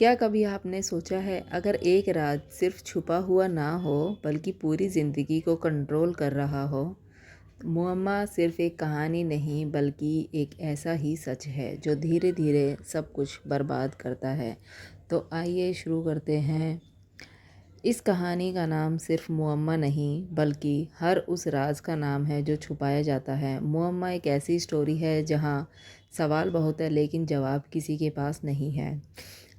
क्या कभी आपने सोचा है अगर एक राज सिर्फ छुपा हुआ ना हो बल्कि पूरी ज़िंदगी को कंट्रोल कर रहा हो। मुअम्मा सिर्फ एक कहानी नहीं बल्कि एक ऐसा ही सच है जो धीरे धीरे सब कुछ बर्बाद करता है। तो आइए शुरू करते हैं। इस कहानी का नाम सिर्फ मुअम्मा नहीं बल्कि हर उस राज का नाम है जो छुपाया जाता है। मुअम्मा एक ऐसी स्टोरी है जहाँ सवाल बहुत है लेकिन जवाब किसी के पास नहीं है।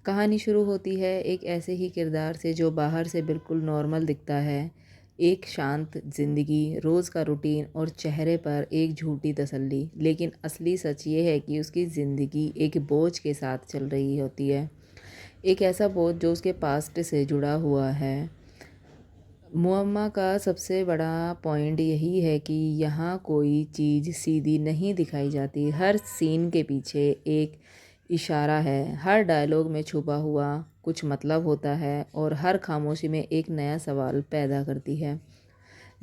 कहानी शुरू होती है एक ऐसे ही किरदार से जो बाहर से बिल्कुल नॉर्मल दिखता है। एक शांत जिंदगी, रोज़ का रूटीन और चेहरे पर एक झूठी तसल्ली। लेकिन असली सच ये है कि उसकी ज़िंदगी एक बोझ के साथ चल रही होती है। एक ऐसा बोझ जो उसके पास्ट से जुड़ा हुआ है। मुअम्मा का सबसे बड़ा पॉइंट यही है कि यहाँ कोई चीज़ सीधी नहीं दिखाई जाती। हर सीन के पीछे एक इशारा है, हर डायलॉग में छुपा हुआ कुछ मतलब होता है और हर खामोशी में एक नया सवाल पैदा करती है।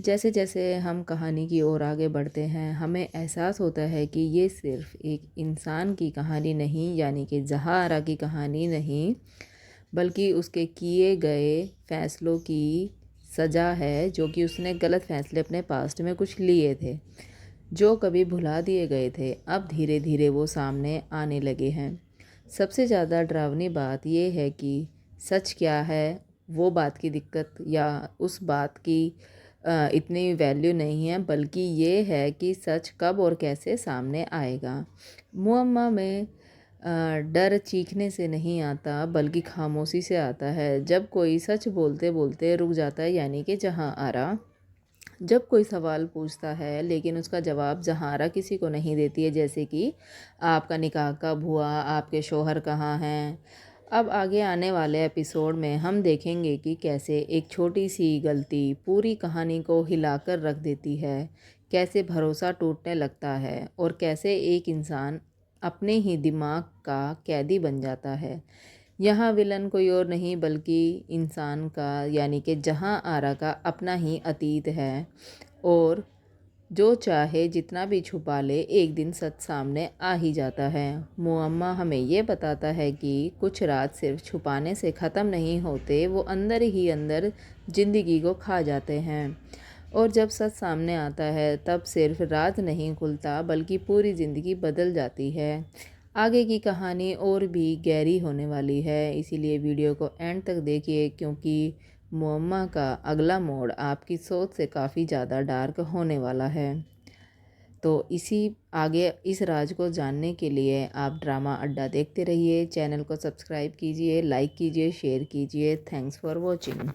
जैसे जैसे हम कहानी की ओर आगे बढ़ते हैं हमें एहसास होता है कि ये सिर्फ एक इंसान की कहानी नहीं, यानी कि ज़हारा की कहानी नहीं, बल्कि उसके किए गए फ़ैसलों की सज़ा है, जो कि उसने गलत फ़ैसले अपने पास्ट में कुछ लिए थे जो कभी भुला दिए गए थे। अब धीरे धीरे वो सामने आने लगे हैं। सबसे ज़्यादा डरावनी बात यह है कि सच क्या है वो बात की दिक्कत या उस बात की इतनी वैल्यू नहीं है, बल्कि ये है कि सच कब और कैसे सामने आएगा। मुअम्मा में डर चीखने से नहीं आता बल्कि खामोशी से आता है। जब कोई सच बोलते बोलते रुक जाता है, यानी कि जहाँ आरा जब कोई सवाल पूछता है लेकिन उसका जवाब जहारा किसी को नहीं देती है, जैसे कि आपका निकाह कब हुआ, आपके शौहर कहाँ हैं। अब आगे आने वाले एपिसोड में हम देखेंगे कि कैसे एक छोटी सी गलती पूरी कहानी को हिलाकर रख देती है, कैसे भरोसा टूटने लगता है और कैसे एक इंसान अपने ही दिमाग का कैदी बन जाता है। यहाँ विलन कोई और नहीं बल्कि इंसान का, यानी कि जहाँ आरा का अपना ही अतीत है और जो चाहे जितना भी छुपा ले एक दिन सच सामने आ ही जाता है। मुअम्मा हमें ये बताता है कि कुछ राज सिर्फ छुपाने से ख़त्म नहीं होते, वो अंदर ही अंदर ज़िंदगी को खा जाते हैं। और जब सच सामने आता है तब सिर्फ राज नहीं खुलता बल्कि पूरी ज़िंदगी बदल जाती है। आगे की कहानी और भी गहरी होने वाली है, इसीलिए वीडियो को एंड तक देखिए क्योंकि मुअम्मा का अगला मोड़ आपकी सोच से काफ़ी ज़्यादा डार्क होने वाला है। तो इसी आगे इस राज को जानने के लिए आप ड्रामा अड्डा देखते रहिए। चैनल को सब्सक्राइब कीजिए, लाइक कीजिए, शेयर कीजिए। Thanks for watching.